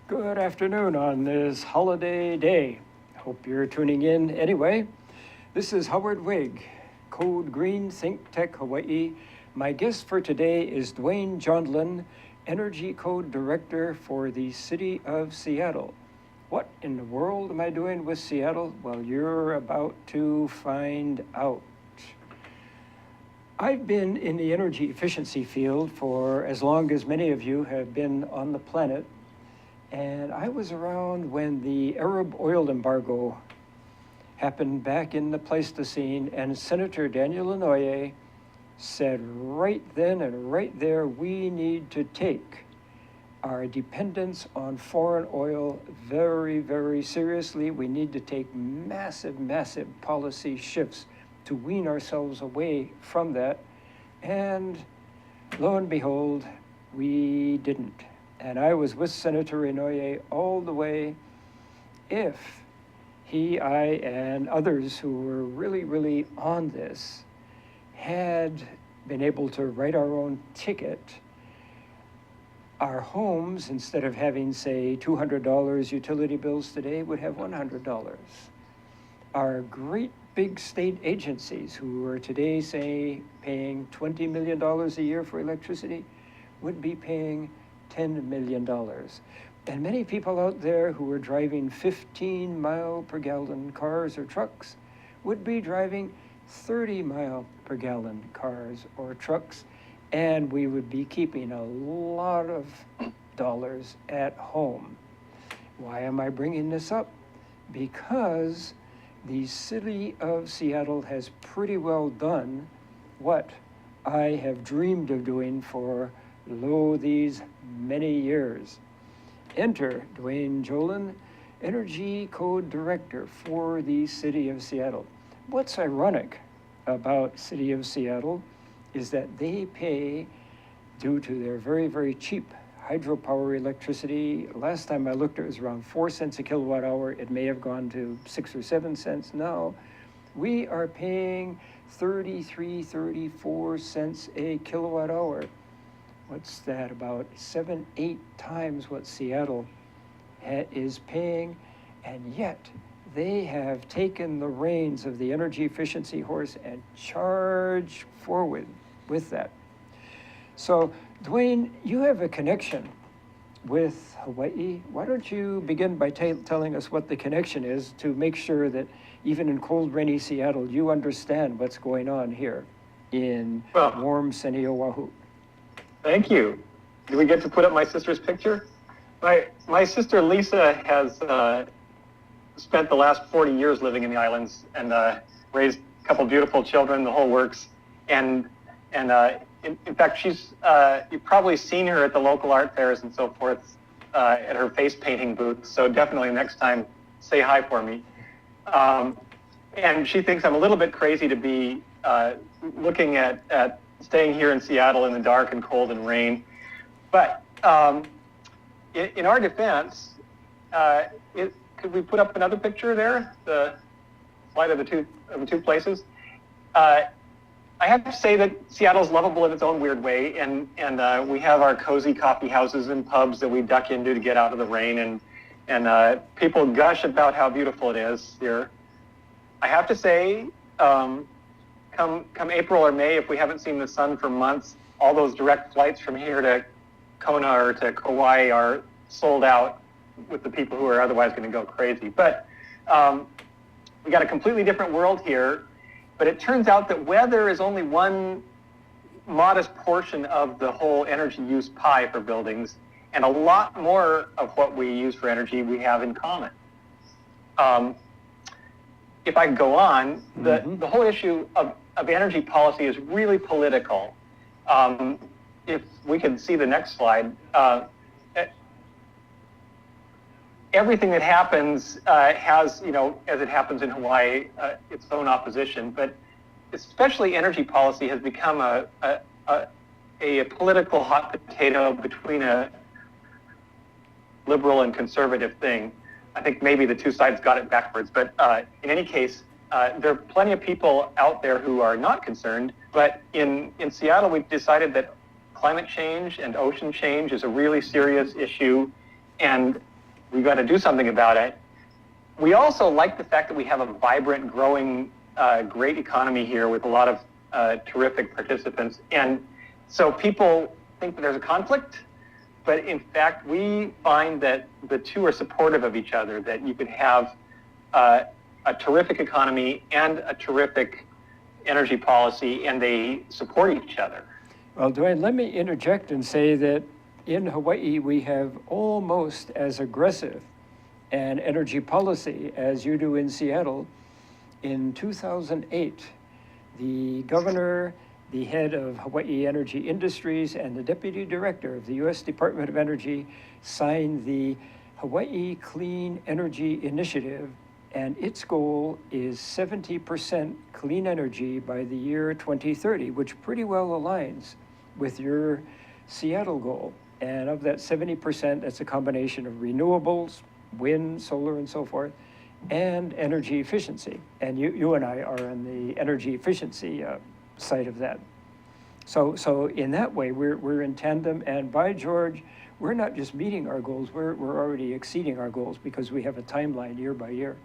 Good afternoon on this holiday day. Hope you're tuning in anyway. This is Howard Wiig, Code Green ThinkTech Hawaii. My guest for today is Duane Jonlin, Energy Code Director for the City of Seattle. What in the world am I doing with Seattle? Well, you're about to find out. I've been in the energy efficiency field for as long as many of you have been on the planet. And I was around when the Arab oil embargo happened back in the Pleistocene, and Senator Daniel Inouye said right then and right there, we need to take our dependence on foreign oil very, very seriously. We need to take massive, massive policy shifts to wean ourselves away from that. And lo and behold, we didn't. And I was with Senator Inouye all the way. If he, I, and others who were really, really on this had been able to write our own ticket, our homes, instead of having, say, $200 utility bills today, would have $100. Our great big state agencies who are today, say, paying $20 million a year for electricity would be paying $10 million. And many people out there who are driving 15 mile per gallon cars or trucks would be driving 30 mile per gallon cars or trucks, and we would be keeping a lot of dollars at home. Why am I bringing this up? Because the city of Seattle has pretty well done what I have dreamed of doing for these many years. Enter Duane Jonlin, Energy Code Director for the City of Seattle. What's ironic about City of Seattle is that they pay, due to their very, very cheap hydropower electricity. Last time I looked, it was around 4 cents a kilowatt hour. It may have gone to 6 or 7 cents now. We are paying 33, 34 cents a kilowatt hour. What's that, about 7, 8 times what Seattle is paying, and yet they have taken the reins of the energy efficiency horse and charged forward with that. So, Duane, you have a connection with Hawaii. Why don't you begin by telling us what the connection is to make sure that even in cold, rainy Seattle, you understand what's going on here in warm, sunny Oahu. Thank you. Do we get to put up my sister's picture? My sister Lisa has spent the last 40 years living in the islands and raised a couple beautiful children, the whole works. And in fact, she's you've probably seen her at the local art fairs and so forth at her face painting booth. So definitely next time, say hi for me. And she thinks I'm a little bit crazy to be looking at staying here in Seattle in the dark and cold and rain. But in our defense, could we put up another picture there? The slide of the two places. I have to say that Seattle's lovable in its own weird way, and we have our cozy coffee houses and pubs that we duck into to get out of the rain, and people gush about how beautiful it is here. I have to say, come April or May, if we haven't seen the sun for months, all those direct flights from here to Kona or to Kauai are sold out with the people who are otherwise going to go crazy. But we got a completely different world here. But it turns out that weather is only one modest portion of the whole energy use pie for buildings, and a lot more of what we use for energy we have in common. If I go on, the whole issue of energy policy is really political. If we could see the next slide, everything that happens has, as it happens in Hawaii, its own opposition, but especially energy policy has become a political hot potato between a liberal and conservative thing. I think maybe the two sides got it backwards, but in any case, there are plenty of people out there who are not concerned, but in Seattle, we've decided that climate change and ocean change is a really serious issue, and we've got to do something about it. We also like the fact that we have a vibrant, growing, great economy here with a lot of terrific participants. And so people think that there's a conflict, but in fact, we find that the two are supportive of each other, that you could have a terrific economy and a terrific energy policy, and they support each other. Well, Duane, let me interject and say that in Hawaii, we have almost as aggressive an energy policy as you do in Seattle. In 2008, the governor, the head of Hawaii Energy Industries, and the deputy director of the U.S. Department of Energy signed the Hawaii Clean Energy Initiative, and its goal is 70% clean energy by the year 2030, which pretty well aligns with your Seattle goal. And of that 70%, that's a combination of renewables, wind, solar, and so forth, and energy efficiency. And you and I are on the energy efficiency side of that. So in that way, we're in tandem, and by George, we're not just meeting our goals, we're already exceeding our goals because we have a timeline year by year.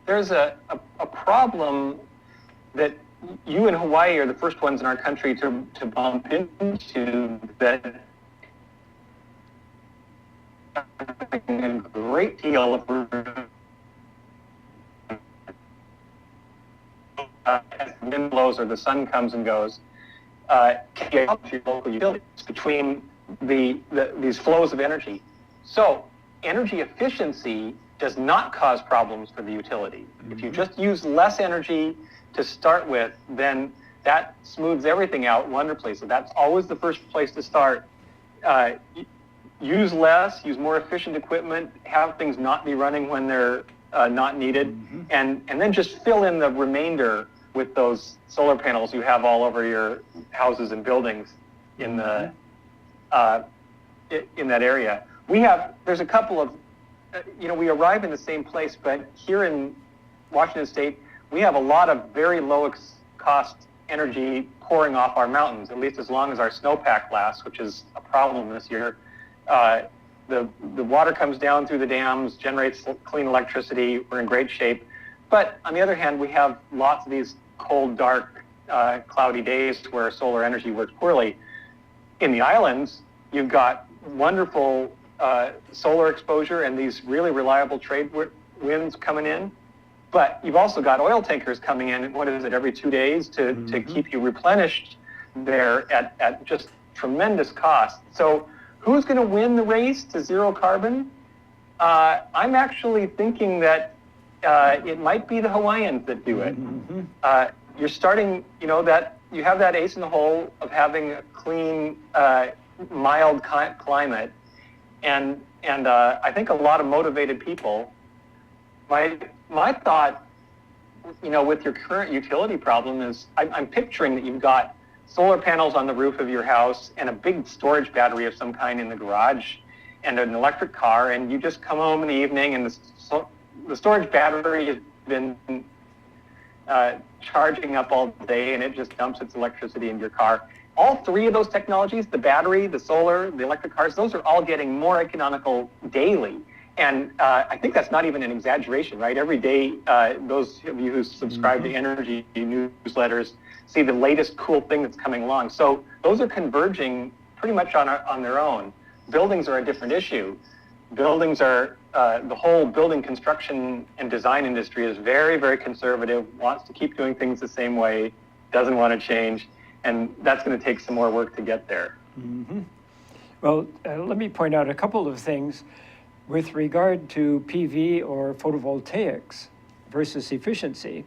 There's a problem that you in Hawaii are the first ones in our country to bump into, that a great deal of as the wind blows or the sun comes and goes, can help your local utilities between these flows of energy. So energy efficiency does not cause problems for the utility. Mm-hmm. If you just use less energy to start with, then that smooths everything out wonderfully. So that's always the first place to start. Use less, use more efficient equipment, have things not be running when they're not needed, mm-hmm. and then just fill in the remainder with those solar panels you have all over your houses and buildings in the in that area. There's a couple of, we arrive in the same place, but here in Washington State, we have a lot of very low cost energy pouring off our mountains, at least as long as our snowpack lasts, which is a problem this year. The water comes down through the dams, generates clean electricity. We're in great shape. But on the other hand, we have lots of these cold, dark, cloudy days where solar energy works poorly. In the islands, you've got wonderful solar exposure and these really reliable trade winds coming in. But you've also got oil tankers coming in, every 2 days to keep you replenished there at just tremendous cost. So who's going to win the race to zero carbon? I'm actually thinking that it might be the Hawaiians that do it. Mm-hmm. You're starting, that you have that ace in the hole of having a clean, mild climate, and I think a lot of motivated people. My thought, with your current utility problem is I'm picturing that you've got solar panels on the roof of your house and a big storage battery of some kind in the garage and an electric car, and you just come home in the evening and the storage battery has been charging up all day and it just dumps its electricity in your car. All three of those technologies, the battery, the solar, the electric cars, those are all getting more economical daily. And I think that's not even an exaggeration, right? Every day, those of you who subscribe to energy newsletters see the latest cool thing that's coming along. So those are converging pretty much on their own. Buildings are a different issue. Buildings are, the whole building construction and design industry is very, very conservative, wants to keep doing things the same way, doesn't want to change, and that's going to take some more work to get there. Mm-hmm. Well, let me point out a couple of things. With regard to PV or photovoltaics versus efficiency,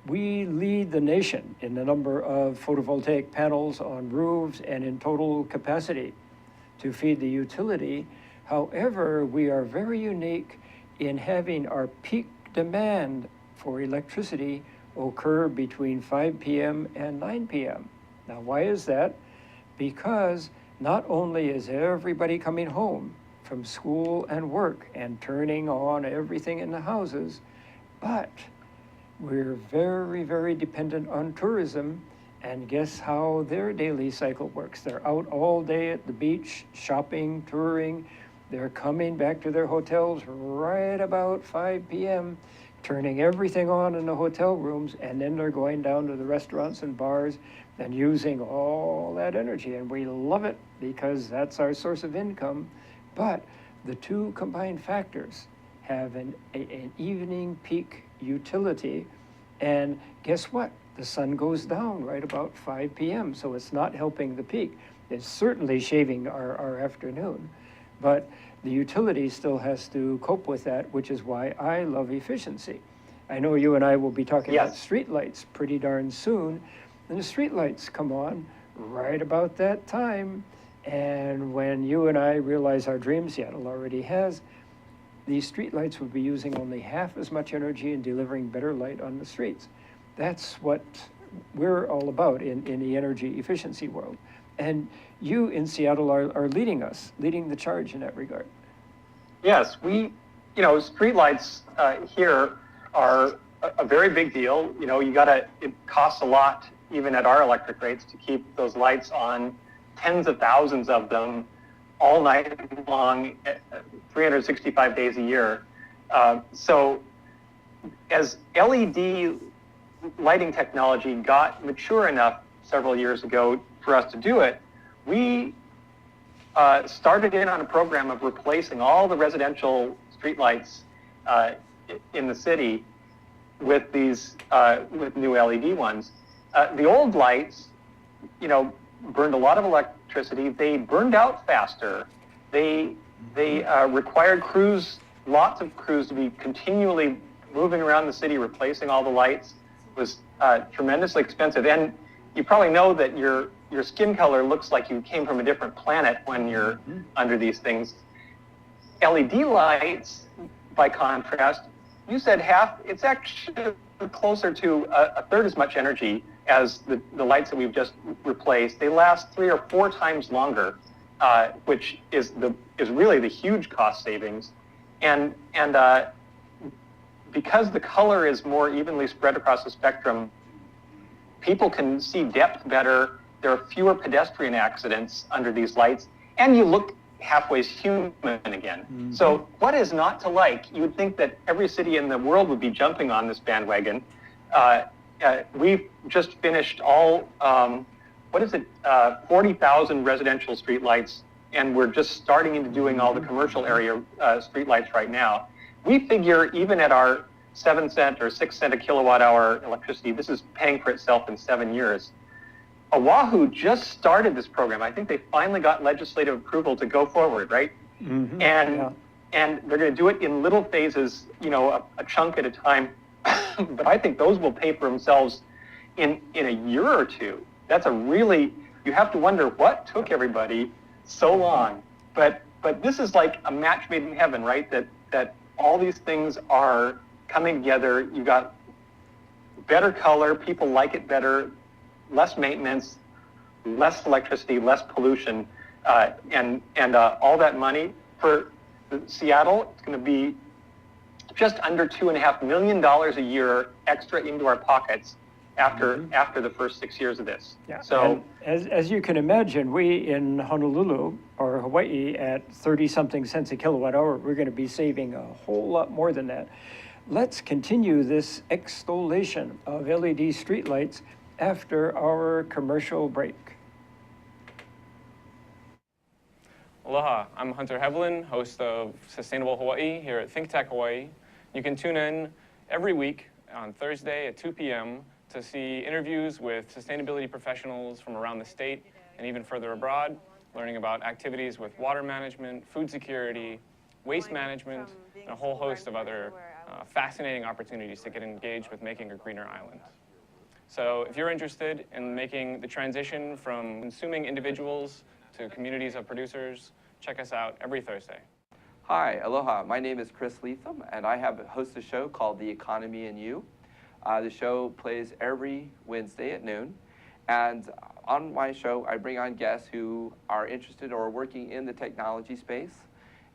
we lead the nation in the number of photovoltaic panels on roofs and in total capacity to feed the utility. However, we are very unique in having our peak demand for electricity occur between 5 p.m. and 9 p.m. Now, why is that? Because not only is everybody coming home from school and work and turning on everything in the houses, but we're very, very dependent on tourism, and guess how their daily cycle works? They're out all day at the beach, shopping, touring, They're coming back to their hotels right about 5 p.m., turning everything on in the hotel rooms, and then they're going down to the restaurants and bars and using all that energy. And we love it because that's our source of income. But the two combined factors have an evening peak utility. And guess what? The sun goes down right about 5 p.m., so it's not helping the peak. It's certainly shaving our afternoon. But the utility still has to cope with that, which is why I love efficiency. I know you and I will be talking about streetlights pretty darn soon, and the streetlights come on right about that time. And when you and I realize our dream Seattle already has, these streetlights would be using only half as much energy and delivering better light on the streets. That's what we're all about in the energy efficiency world. And you in Seattle are leading the charge in that regard. Yes, streetlights here are a very big deal. It costs a lot, even at our electric rates, to keep those lights on, tens of thousands of them, all night long, 365 days a year. So as LED lighting technology got mature enough several years ago for us to do it, we started in on a program of replacing all the residential streetlights in the city with these with new LED ones. The old lights, burned a lot of electricity. They burned out faster. They required lots of crews to be continually moving around the city, replacing all the lights. It was tremendously expensive. And you probably know that your skin color looks like you came from a different planet when you're under these things. LED lights, by contrast, you said half. It's actually closer to a third as much energy as the lights that we've just replaced. They last 3 or 4 times longer, which is really the huge cost savings. And because the color is more evenly spread across the spectrum, people can see depth better. There are fewer pedestrian accidents under these lights, and you look halfway human again. Mm-hmm. So what is not to like? You would think that every city in the world would be jumping on this bandwagon. We've just finished all, 40,000 residential streetlights, and we're just starting into doing all the commercial area streetlights right now. We figure even at our 7 cent or 6 cent a kilowatt hour electricity, this is paying for itself in 7 years. Oahu just started this program. I think they finally got legislative approval to go forward, right? Mm-hmm. And they're going to do it in little phases, a chunk at a time. But I think those will pay for themselves in a year or two. That's you have to wonder what took everybody so long. But this is like a match made in heaven, right? That all these things are coming together. You got better color, people like it better, less maintenance, less electricity, less pollution, and all that money for Seattle. It's going to be just under $2.5 million a year extra into our pockets after the first 6 years of this. Yeah. So as you can imagine, we in Honolulu or Hawaii at 30-something cents a kilowatt hour, we're going to be saving a whole lot more than that. Let's continue this extolation of LED streetlights after our commercial break. Aloha, I'm Hunter Hevlin, host of Sustainable Hawaii here at ThinkTech Hawaii. You can tune in every week on Thursday at 2 p.m. to see interviews with sustainability professionals from around the state and even further abroad, learning about activities with water management, food security, waste management, and a whole host of other fascinating opportunities to get engaged with making a greener island. So if you're interested in making the transition from consuming individuals to communities of producers, check us out every Thursday. Hi, aloha. My name is Chris Leatham, and I host a show called The Economy and You. The show plays every Wednesday at noon, and on my show, I bring on guests who are interested or working in the technology space.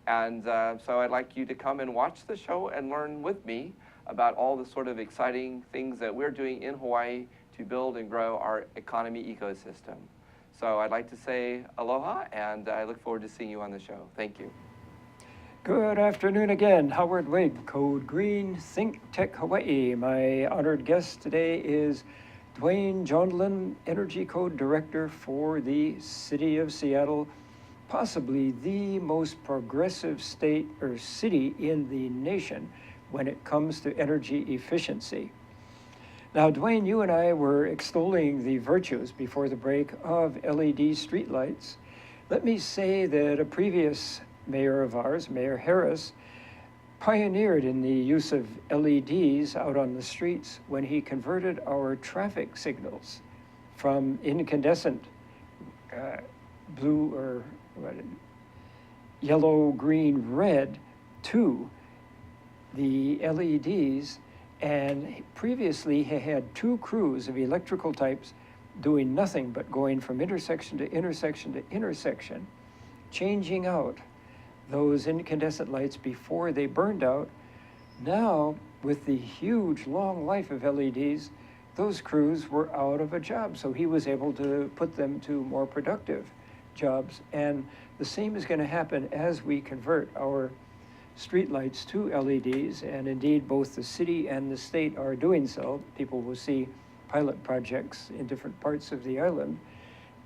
And so I'd like you to come and watch the show and learn with me about all the sort of exciting things that we're doing in Hawaii to build and grow our economy ecosystem. So I'd like to say aloha, and I look forward to seeing you on the show. Thank you. Good afternoon again. Howard Wiig, Code Green, ThinkTech Hawaii. My honored guest today is Duane Jonlin, Energy Code Director for the City of Seattle, possibly the most progressive state or city in the nation when it comes to energy efficiency. Now, Duane, you and I were extolling the virtues before the break of LED streetlights. Let me say that a previous mayor of ours, Mayor Harris, pioneered in the use of LEDs out on the streets when he converted our traffic signals from incandescent blue or yellow, green, red to the LEDs. And previously he had 2 crews of electrical types doing nothing but going from intersection to intersection to intersection, changing out those incandescent lights before they burned out. Now, with the huge long life of LEDs, those crews were out of a job. So he was able to put them to more productive jobs. And the same is going to happen as we convert our streetlights to LEDs. And indeed, both the city and the state are doing so. People will see pilot projects in different parts of the island.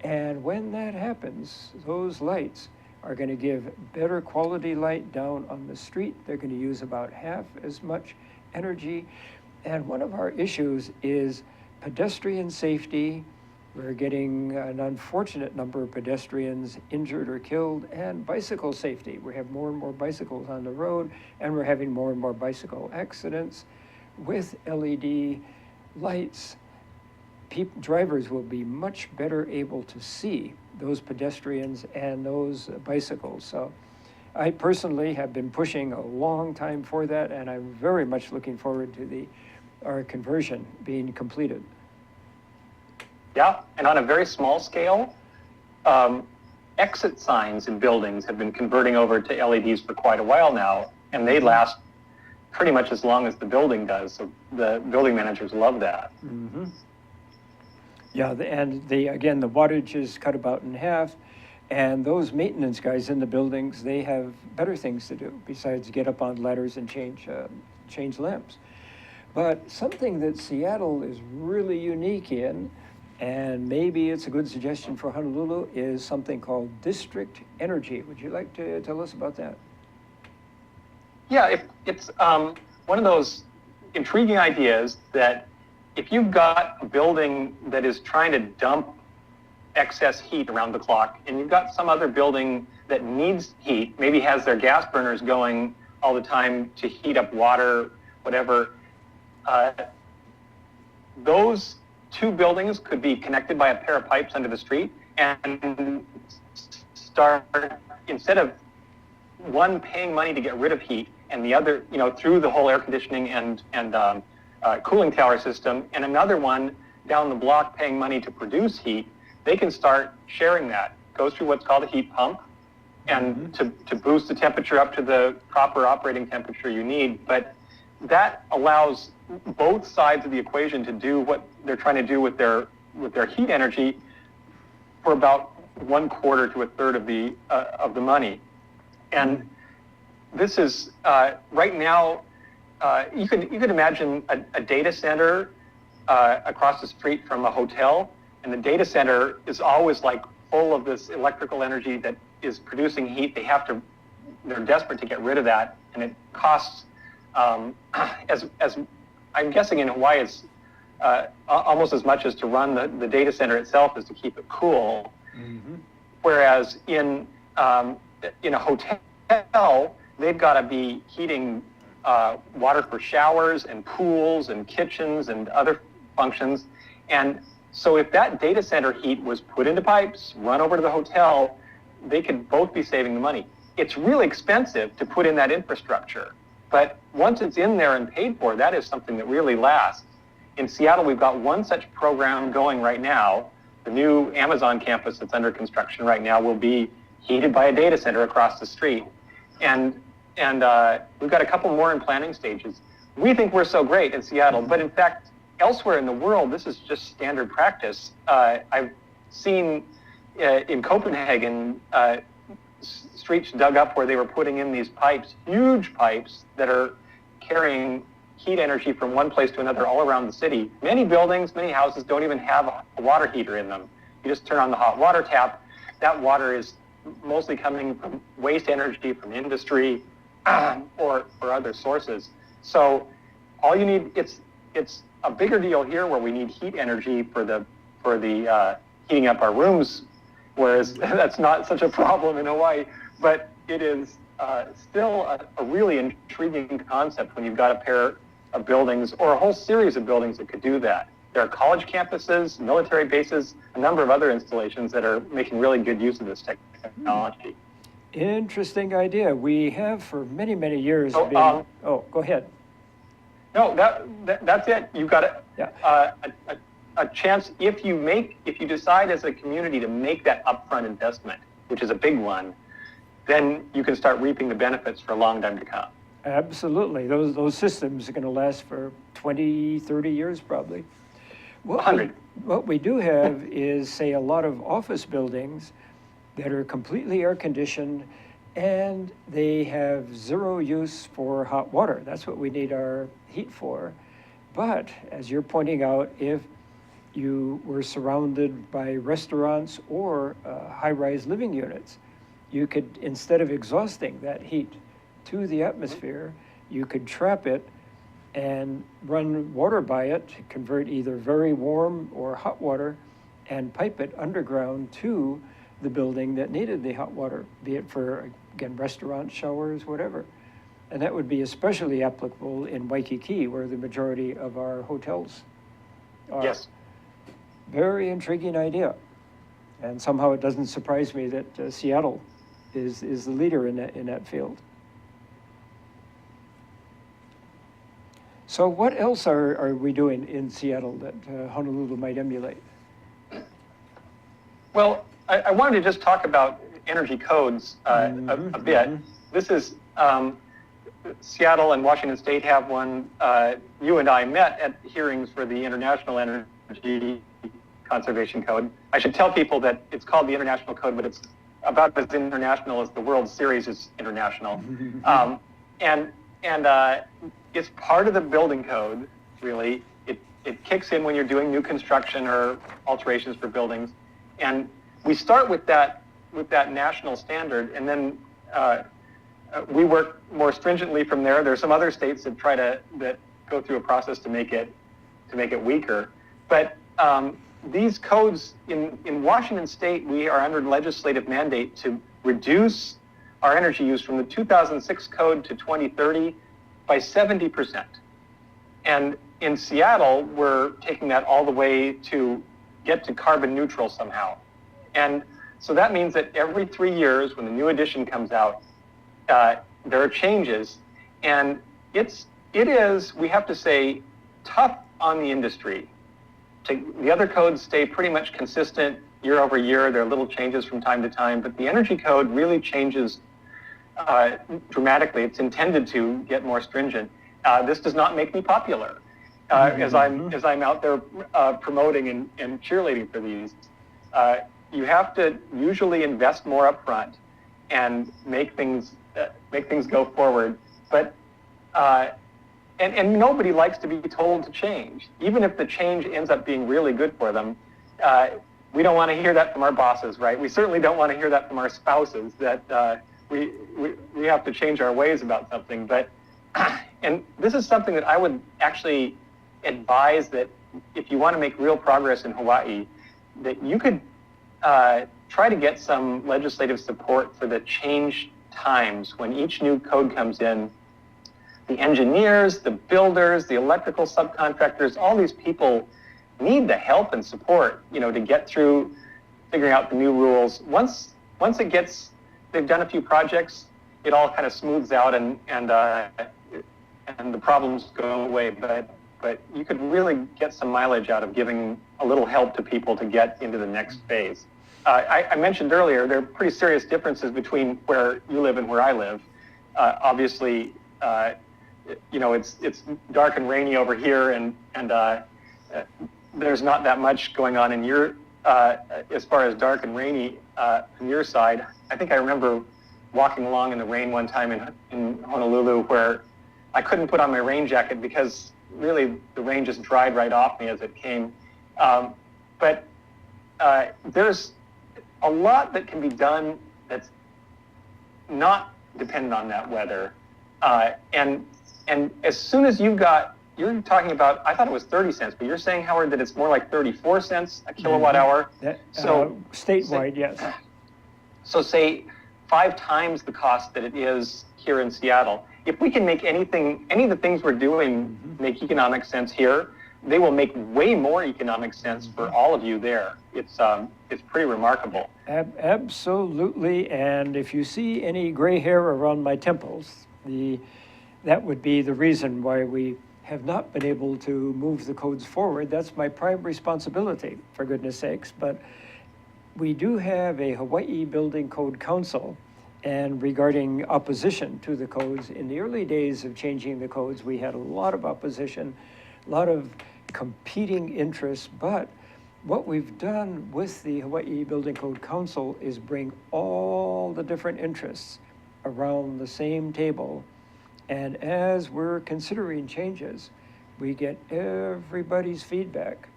And when that happens, those lights are going to give better quality light down on the street. They're going to use about half as much energy. And one of our issues is pedestrian safety. We're getting an unfortunate number of pedestrians injured or killed, and bicycle safety. We have more and more bicycles on the road, and we're having more and more bicycle accidents. With LED lights, drivers will be much better able to see those pedestrians and those bicycles. So I personally have been pushing a long time for that, and I'm very much looking forward to our conversion being completed. Yeah, and on a very small scale, exit signs in buildings have been converting over to LEDs for quite a while now, and they last pretty much as long as the building does. So the building managers love that. Mm-hmm. Yeah, again, the wattage is cut about in half, and those maintenance guys in the buildings, they have better things to do besides get up on ladders and change lamps. But something that Seattle is really unique in, and maybe it's a good suggestion for Honolulu, is something called district energy. Would you like to tell us about that? Yeah, it's one of those intriguing ideas that if you've got a building that is trying to dump excess heat around the clock, and you've got some other building that needs heat, maybe has their gas burners going all the time to heat up water, whatever, those 2 buildings could be connected by a pair of pipes under the street and start, instead of one paying money to get rid of heat and the other, through the whole air conditioning and cooling tower system, and another one down the block paying money to produce heat, they can start sharing that. Goes through what's called a heat pump, and to boost the temperature up to the proper operating temperature you need. But that allows both sides of the equation to do what they're trying to do with their heat energy for about 1/4 to 1/3 of the money. And this is right now. You can imagine a data center across the street from a hotel, and the data center is always like full of this electrical energy that is producing heat. They're desperate to get rid of that, and it costs, as I'm guessing in Hawaii, it's almost as much as to run the data center itself as to keep it cool. Mm-hmm. Whereas in a hotel, they've got to be heating water for showers and pools and kitchens and other functions. And so if that data center heat was put into pipes, run over to the hotel, they could both be saving the money. It's really expensive to put in that infrastructure, but once it's in there and paid for, that is something that really lasts. In Seattle, we've got one such program going right now. The new Amazon campus that's under construction right now will be heated by a data center across the street. And we've got a couple more in planning stages. We think we're so great in Seattle, but in fact, elsewhere in the world, this is just standard practice. I've seen in Copenhagen, streets dug up where they were putting in these pipes, huge pipes that are carrying heat energy from one place to another all around the city. Many buildings, many houses don't even have a water heater in them. You just turn on the hot water tap. That water is mostly coming from waste energy from industry or other sources. So all you need, it's a bigger deal here where we need heat energy for the heating up our rooms, whereas that's not such a problem in Hawaii. But it is still a really intriguing concept when you've got a pair of buildings or a whole series of buildings that could do that. There are college campuses, military bases, a number of other installations that are making really good use of this technology. Interesting idea. We have for many, many years been... go ahead. No, that's it. You've got Yeah. A chance, if you decide as a community to make that upfront investment, which is a big one, then you can start reaping the benefits for a long time to come. Absolutely. Those systems are going to last for 20, 30 years probably. 100. What we do have is, say, a lot of office buildings that are completely air conditioned and they have zero use for hot water. That's what we need our heat for. But as you're pointing out, if you were surrounded by restaurants or high-rise living units, you could, instead of exhausting that heat to the atmosphere, you could trap it and run water by it, convert either very warm or hot water, and pipe it underground to the building that needed the hot water, be it for, again, restaurants, showers, whatever. And that would be especially applicable in Waikiki, where the majority of our hotels are. Yes. Very intriguing idea. And somehow it doesn't surprise me that Seattle is the leader in that field. So what else are we doing in Seattle that Honolulu might emulate? Well, I wanted to just talk about energy codes a bit. This is Seattle and Washington State have one. You and I met at hearings for the International Energy Conservation Code. I should tell people that it's called the International Code, but it's about as international as the World Series is international. And it's part of the building code, really. It kicks in when you're doing new construction or alterations for buildings. And we start with that national standard, and then we work more stringently from there. There are some other states that that go through a process to make it weaker. But these codes in Washington State, we are under legislative mandate to reduce our energy use from the 2006 code to 2030 by 70%. And in Seattle, we're taking that all the way to get to carbon neutral somehow. And so that means that every 3 years, when the new edition comes out, there are changes. And it is, we have to say, tough on the industry. The other codes stay pretty much consistent year over year. There are little changes from time to time, but the energy code really changes dramatically. It's intended to get more stringent. This does not make me popular as I'm out there promoting and cheerleading for these. You have to usually invest more upfront and make things go forward. But and nobody likes to be told to change, even if the change ends up being really good for them. We don't want to hear that from our bosses, right? We certainly don't want to hear that from our spouses, that we have to change our ways about something. But and this is something that I would actually advise, that if you want to make real progress in Hawaii, that you could try to get some legislative support for the change times when each new code comes in. The engineers, the builders, the electrical subcontractors, all these people need the help and support, to get through figuring out the new rules. Once it gets, they've done a few projects, it all kind of smooths out and the problems go away. But you could really get some mileage out of giving a little help to people to get into the next phase. I mentioned earlier, there are pretty serious differences between where you live and where I live. Obviously, it's dark and rainy over here, and there's not that much going on in your as far as dark and rainy on your side, I think I remember walking along in the rain one time in Honolulu where I couldn't put on my rain jacket because really the rain just dried right off me as it came. But there's a lot that can be done that's not dependent on that weather. And as soon as you're talking about, I thought it was 30 cents, but you're saying, Howard, that it's more like 34 cents a kilowatt hour. So statewide, yes. So say 5 times the cost that it is here in Seattle. If we can make any of the things we're doing make economic sense here, they will make way more economic sense for all of you there. It's pretty remarkable. Absolutely, and if you see any gray hair around my temples, that would be the reason why we have not been able to move the codes forward. That's my prime responsibility, for goodness sakes. But we do have a Hawaii Building Code Council, and regarding opposition to the codes, in the early days of changing the codes, we had a lot of opposition, a lot of competing interests, but what we've done with the Hawaii Building Code Council is bring all the different interests around the same table. And as we're considering changes, we get everybody's feedback.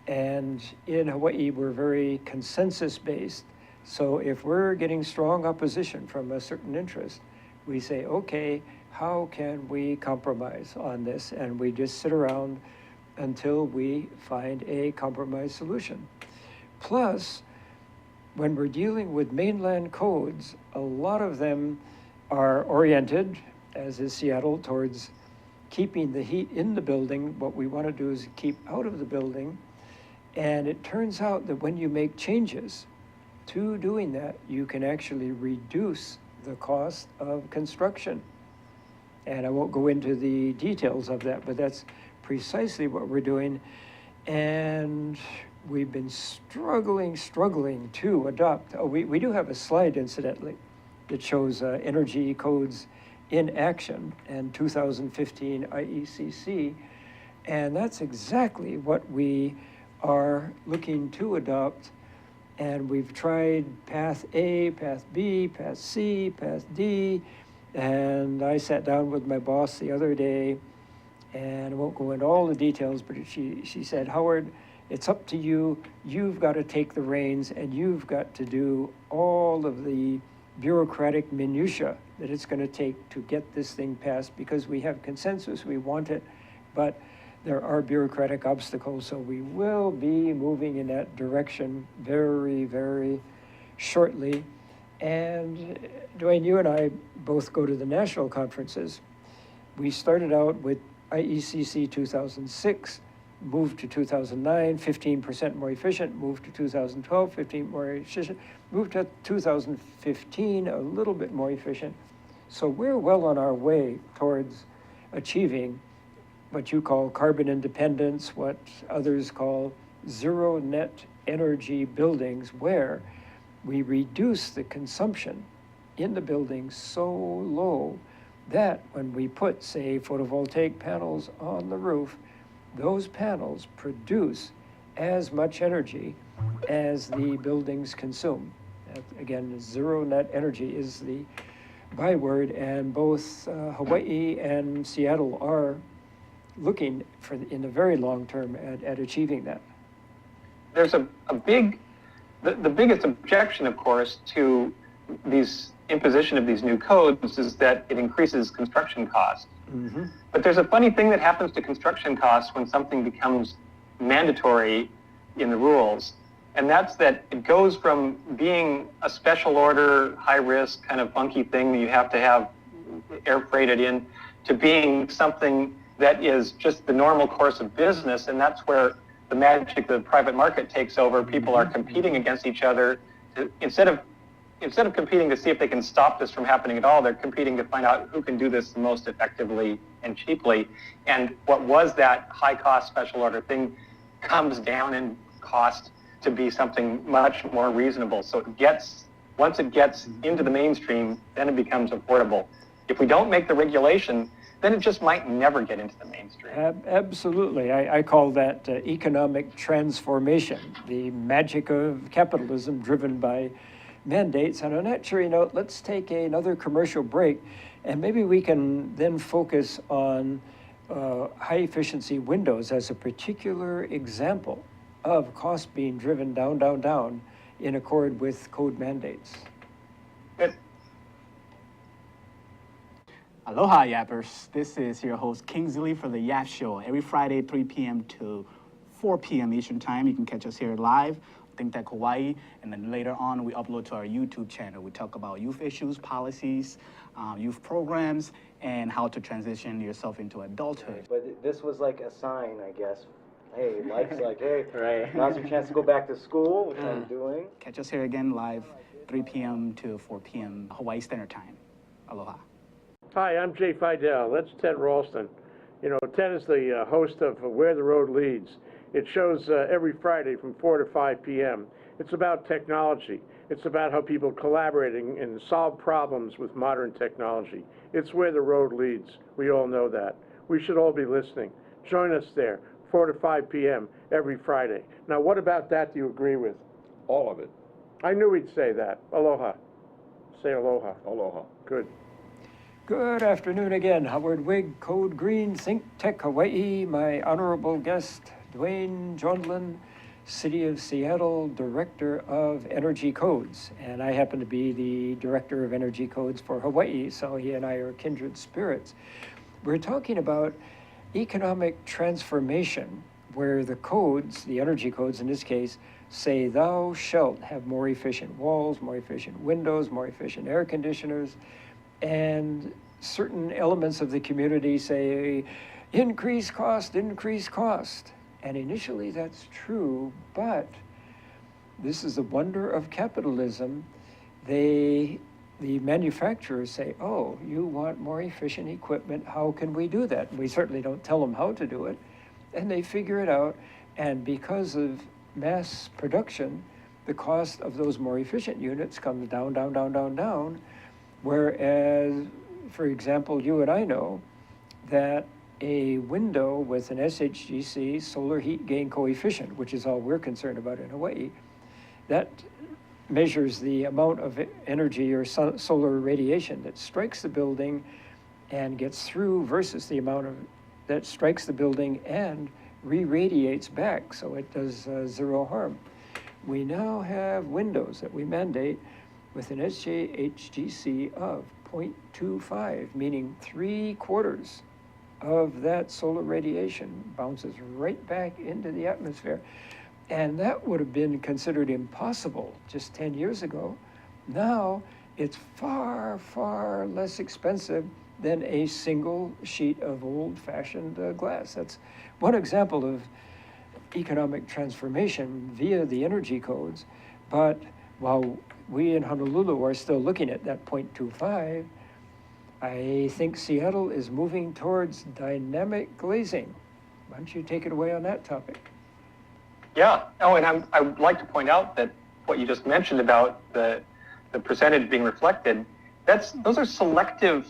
And in Hawaii, we're very consensus-based. So if we're getting strong opposition from a certain interest, we say, okay, how can we compromise on this? And we just sit around until we find a compromise solution. Plus, when we're dealing with mainland codes, a lot of them are oriented, as is Seattle, towards keeping the heat in the building. What we want to do is keep out of the building. And it turns out that when you make changes to doing that, you can actually reduce the cost of construction. And I won't go into the details of that, but that's precisely what we're doing. And we've been struggling to adopt. We do have a slide, incidentally, that shows energy codes in action and 2015 IECC. And that's exactly what we are looking to adopt. And we've tried path A, path B, path C, path D. And I sat down with my boss the other day, and I won't go into all the details, but she said, Howard, it's up to you. You've got to take the reins, and you've got to do all of the bureaucratic minutia that it's going to take to get this thing passed, because we have consensus, we want it, but there are bureaucratic obstacles, so we will be moving in that direction very, very shortly. And Duane, you and I both go to the national conferences. We started out with IECC 2006, moved to 2009, 15% more efficient, moved to 2012, 15 more efficient, moved to 2015, a little bit more efficient. So we're well on our way towards achieving what you call carbon independence, what others call zero net energy buildings, where we reduce the consumption in the building so low that when we put, say, photovoltaic panels on the roof, those panels produce as much energy as the buildings consume. Again, zero net energy is the byword, and both Hawaii and Seattle are looking for, in the very long term, at achieving that. There's the biggest objection, of course, to these imposition of these new codes is that it increases construction costs. Mm-hmm. But there's a funny thing that happens to construction costs when something becomes mandatory in the rules, and that's that it goes from being a special order, high risk, kind of funky thing that you have to have air freighted in, to being something that is just the normal course of business, and that's where the magic of the private market takes over. People are competing against each other. Instead of competing to see if they can stop this from happening at all, they're competing to find out who can do this the most effectively and cheaply. And what was that high-cost special order thing comes down in cost to be something much more reasonable. So once it gets into the mainstream, then it becomes affordable. If we don't make the regulation, then it just might never get into the mainstream. Absolutely. I call that economic transformation, the magic of capitalism driven by mandates. And on that cheery note, let's take another commercial break, and maybe we can then focus on high efficiency windows as a particular example of cost being driven down, down, down in accord with code mandates. Good. Aloha, Yappers. This is your host, Kingsley, for the Yap Show. Every Friday, 3 p.m. to 4 p.m. Eastern Time. You can catch us here live, ThinkTech Hawaii, and then later on, we upload to our YouTube channel. We talk about youth issues, policies, youth programs, and how to transition yourself into adulthood. But this was like a sign, I guess. Hey, Mike's like, hey, right. Now's your chance to go back to school, which I'm doing. Catch us here again live, 3 p.m. to 4 p.m. Hawaii Standard Time. Aloha. Hi, I'm Jay Fidel. That's Ted Ralston. You know, Ted is the host of Where the Road Leads. It shows every Friday from 4 to 5 p.m. It's about technology. It's about how people collaborating and solve problems with modern technology. It's where the road leads. We all know that. We should all be listening. Join us there, 4 to 5 p.m. every Friday. Now, what about that do you agree with? All of it. I knew he'd say that. Aloha. Say aloha. Aloha. Good. Good afternoon again. Howard Wiig, Code Green, ThinkTech Hawaii. My honorable guest, Duane Jonlin, City of Seattle Director of Energy Codes. And I happen to be the Director of Energy Codes for Hawaii, so he and I are kindred spirits. We're talking about economic transformation, where the codes, the energy codes in this case, say thou shalt have more efficient walls, more efficient windows, more efficient air conditioners, and certain elements of the community say increase cost, increase cost. And initially that's true, but this is the wonder of capitalism. The manufacturers say, oh, you want more efficient equipment, how can we do that? And we certainly don't tell them how to do it. And they figure it out, and because of mass production, the cost of those more efficient units comes down, down, down, down, down. Whereas, for example, you and I know that a window with an SHGC, solar heat gain coefficient, which is all we're concerned about in Hawaii, that measures the amount of energy or solar radiation that strikes the building and gets through versus the amount of that strikes the building and re-radiates back, so it does zero harm. We now have windows that we mandate with an SHGC of 0.25, meaning 3/4 of that solar radiation bounces right back into the atmosphere. And that would have been considered impossible just 10 years ago. Now it's far, far less expensive than a single sheet of old-fashioned glass. That's one example of economic transformation via the energy codes. But while we in Honolulu are still looking at that 0.25, I think Seattle is moving towards dynamic glazing. Why don't you take it away on that topic? Yeah. Oh, and I would like to point out that what you just mentioned about the percentage being reflected, those are selective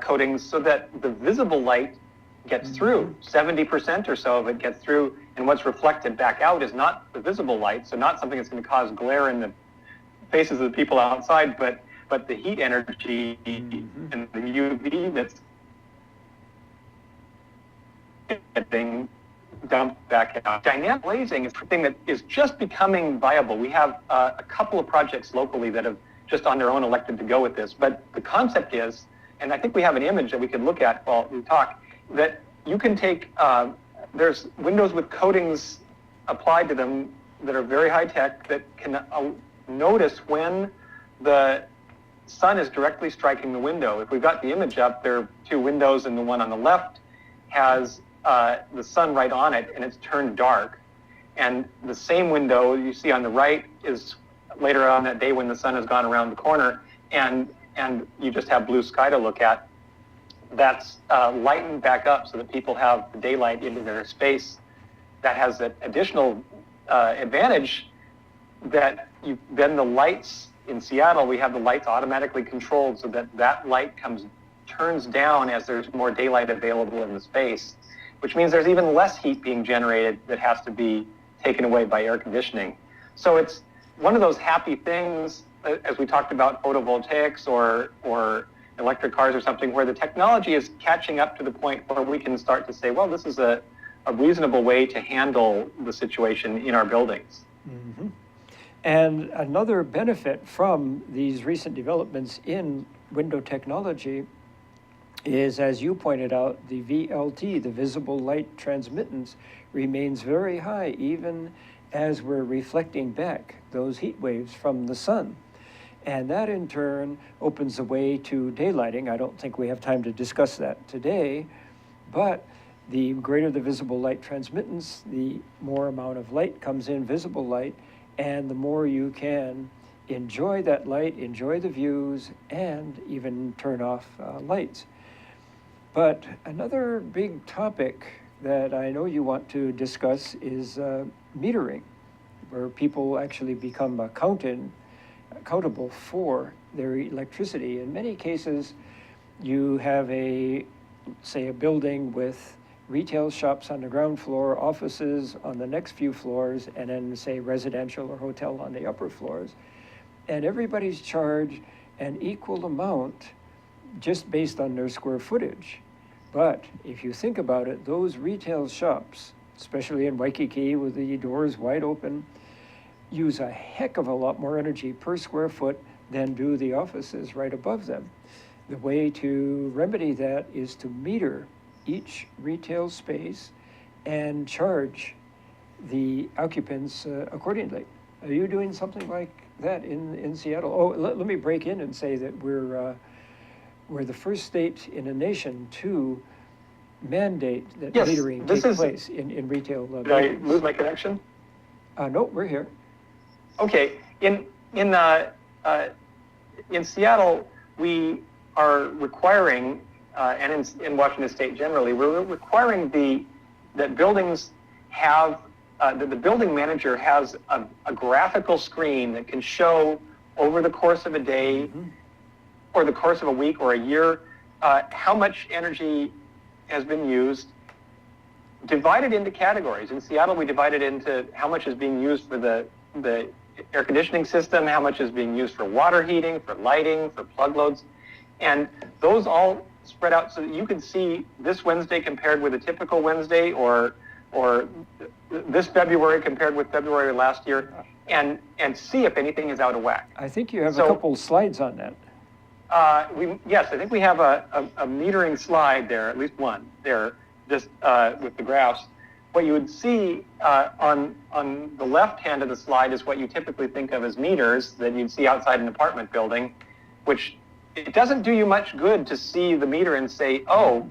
coatings so that the visible light gets through. 70% or so of it gets through, and what's reflected back out is not the visible light, so not something that's going to cause glare in the faces of the people outside, but the heat energy and the UV that's getting dumped back out. Dynamic glazing is something that is just becoming viable. We have a couple of projects locally that have just on their own elected to go with this, but the concept is, and I think we have an image that we could look at while we talk, that you can take, there's windows with coatings applied to them that are very high tech that can notice when the sun is directly striking the window. If we've got the image up, there are two windows, and the one on the left has the sun right on it, and it's turned dark. And the same window you see on the right is later on that day when the sun has gone around the corner, and you just have blue sky to look at. That's lightened back up so that people have the daylight into their space. That has that additional advantage that then the lights in Seattle, we have the lights automatically controlled so that that light comes turns down as there's more daylight available in the space, which means there's even less heat being generated that has to be taken away by air conditioning. So it's one of those happy things, as we talked about photovoltaics or electric cars or something, where the technology is catching up to the point where we can start to say, well, this is a reasonable way to handle the situation in our buildings. Mm-hmm. And another benefit from these recent developments in window technology is, as you pointed out, the VLT, the visible light transmittance, remains very high even as we're reflecting back those heat waves from the sun. And that in turn opens the way to daylighting. I don't think we have time to discuss that today, but the greater the visible light transmittance, the more amount of light comes in, visible light, and the more you can enjoy that light, enjoy the views, and even turn off lights. But another big topic that I know you want to discuss is metering, where people actually become accountable for their electricity. In many cases, you have say a building with retail shops on the ground floor, offices on the next few floors, and then say residential or hotel on the upper floors. And everybody's charged an equal amount just based on their square footage. But if you think about it, those retail shops, especially in Waikiki with the doors wide open, use a heck of a lot more energy per square foot than do the offices right above them. The way to remedy that is to meter each retail space and charge the occupants accordingly. Are you doing something like that in Seattle? Oh, let me break in and say that we're the first state in the nation to mandate that Yes, metering this take is- place in retail Did I buildings. lose my connection? No, we're here. Okay, in Seattle, we are requiring, and in Washington State generally, we're requiring that buildings have, that the building manager has a graphical screen that can show over the course of a day, or the course of a week or a year, how much energy has been used, divided into categories. In Seattle, we divided into how much is being used for the air conditioning system, how much is being used for water heating, for lighting, for plug loads. And those all spread out so that you can see this Wednesday compared with a typical Wednesday, or this February compared with February last year, and see if anything is out of whack. I think you have So- a couple slides on that. Yes, I think we have a metering slide there, at least one there, just with the graphs. What you would see on the left hand of the slide is what you typically think of as meters that you'd see outside an apartment building, which it doesn't do you much good to see the meter and say, oh,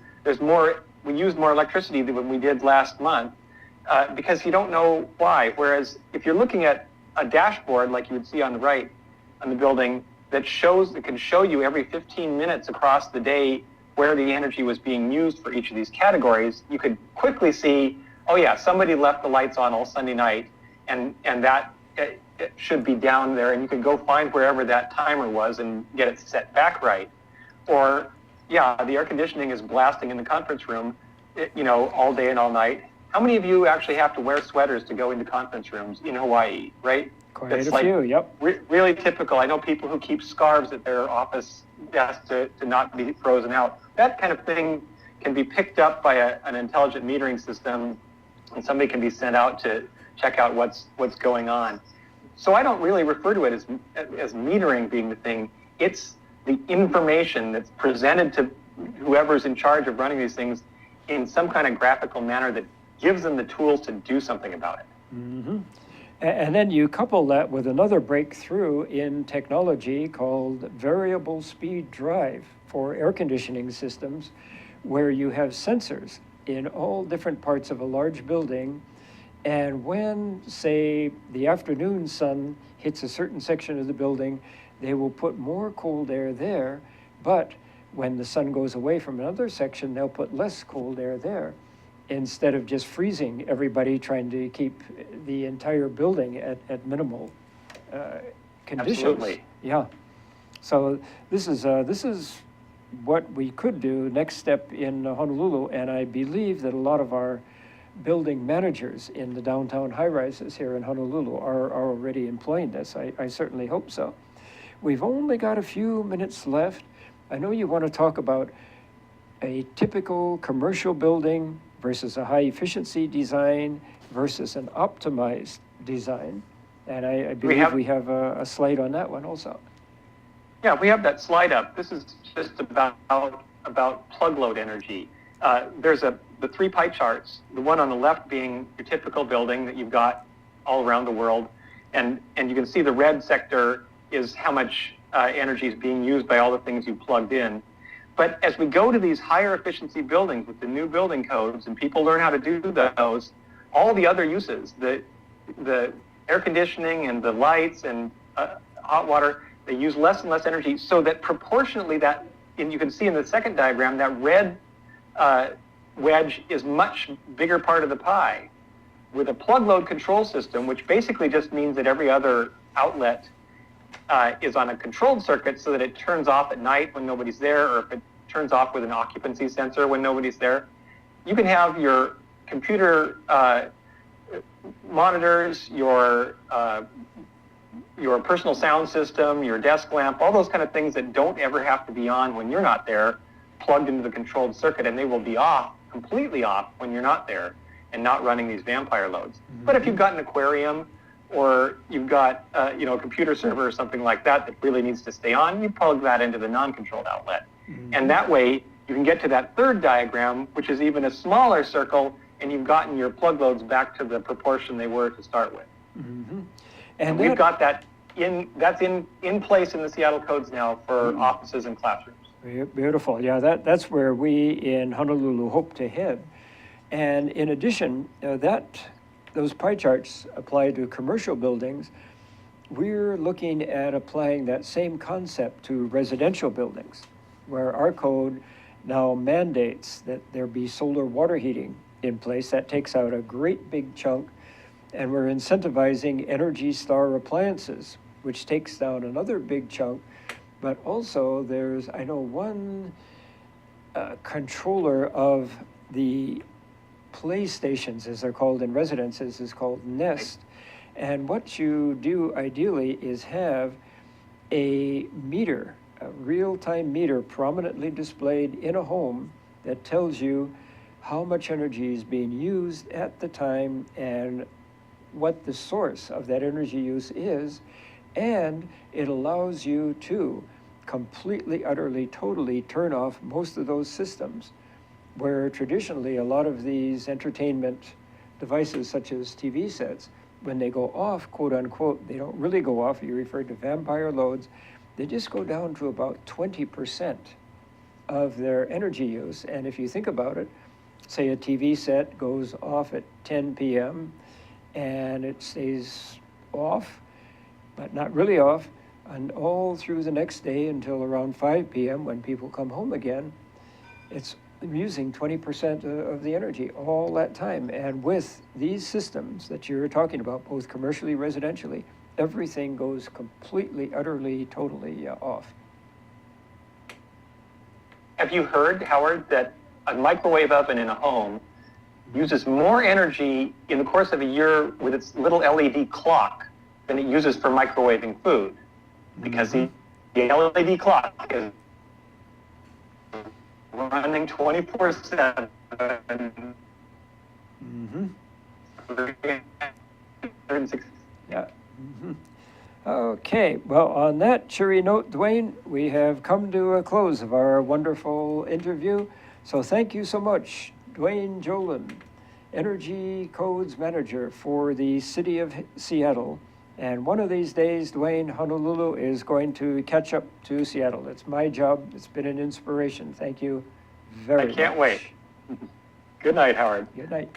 we used more electricity than we did last month, because you don't know why. Whereas if you're looking at a dashboard like you would see on the right on the building that can show you every 15 minutes across the day where the energy was being used for each of these categories, you could quickly see, oh yeah, somebody left the lights on all Sunday night, and that it should be down there, and you could go find wherever that timer was and get it set back right. Or, yeah, the air conditioning is blasting in the conference room, all day and all night. How many of you actually have to wear sweaters to go into conference rooms in Hawaii, right? Quite It's a few, yep. Really typical. I know people who keep scarves at their office desk to not be frozen out. That kind of thing can be picked up by an intelligent metering system, and somebody can be sent out to check out what's going on. So I don't really refer to it as metering being the thing. It's the information that's presented to whoever's in charge of running these things in some kind of graphical manner that gives them the tools to do something about it. Mm-hmm. And then you couple that with another breakthrough in technology called variable speed drive for air conditioning systems, where you have sensors in all different parts of a large building. And when, say, the afternoon sun hits a certain section of the building, they will put more cold air there. But when the sun goes away from another section, they'll put less cold air there, instead of just freezing everybody, trying to keep the entire building at minimal conditions. Absolutely. Yeah. So this is what we could do next step in Honolulu, and I believe that a lot of our building managers in the downtown high-rises here in Honolulu are already employing this. I certainly hope so. We've only got a few minutes left. I know you want to talk about a typical commercial building versus a high-efficiency design versus an optimized design. And I believe we have a slide on that one also. Yeah, we have that slide up. This is just about plug load energy. There's the three pie charts, the one on the left being your typical building that you've got all around the world. And you can see the red sector is how much energy is being used by all the things you plugged in. But as we go to these higher efficiency buildings with the new building codes and people learn how to do those, all the other uses, the air conditioning and the lights and hot water, they use less and less energy, so that proportionately that, and you can see in the second diagram, that red wedge is much bigger part of the pie. With a plug load control system, which basically just means that every other outlet is on a controlled circuit so that it turns off at night when nobody's there, or if it turns off with an occupancy sensor when nobody's there. You can have your computer monitors, your personal sound system, your desk lamp, all those kind of things that don't ever have to be on when you're not there, plugged into the controlled circuit, and they will be off, completely off when you're not there and not running these vampire loads. Mm-hmm. But if you've got an aquarium or you've got a computer server or something like that that really needs to stay on, you plug that into the non-controlled outlet. Mm-hmm. And that way you can get to that third diagram, which is even a smaller circle, and you've gotten your plug loads back to the proportion they were to start with. Mm-hmm. And we've got that that's in place in the Seattle codes now for offices and classrooms. Beautiful. Yeah, that's where we in Honolulu hope to head. And in addition, those pie charts apply to commercial buildings. We're looking at applying that same concept to residential buildings, where our code now mandates that there be solar water heating in place. That takes out a great big chunk. And we're incentivizing Energy Star appliances, which takes down another big chunk. But also there's, I know, one controller of the playstations, as they're called in residences, is called Nest. And what you do ideally is have a meter, a real-time meter prominently displayed in a home that tells you how much energy is being used at the time and what the source of that energy use is. And it allows you to completely, utterly, totally turn off most of those systems, where traditionally a lot of these entertainment devices, such as TV sets, when they go off, quote unquote, they don't really go off. You referred to vampire loads. They just go down to about 20% of their energy use. And if you think about it, say a TV set goes off at 10 p.m. and it stays off, but not really off, and all through the next day until around 5 p.m. when people come home again, it's using 20% of the energy all that time. And with these systems that you're talking about, both commercially, residentially, everything goes completely, utterly, totally off. Have you heard, Howard, that a microwave oven in a home uses more energy in the course of a year with its little LED clock than it uses for microwaving food? Because the LED clock is running 24/7. Mm-hmm. Yeah. Mm-hmm. Okay, well, on that cheery note, Duane, we have come to a close of our wonderful interview. So thank you so much, Duane Jonlin, Energy Codes Manager for the City of Seattle. And one of these days, Duane, Honolulu is going to catch up to Seattle. It's my job. It's been an inspiration. Thank you very much. I can't wait. Good night, Howard. Good night.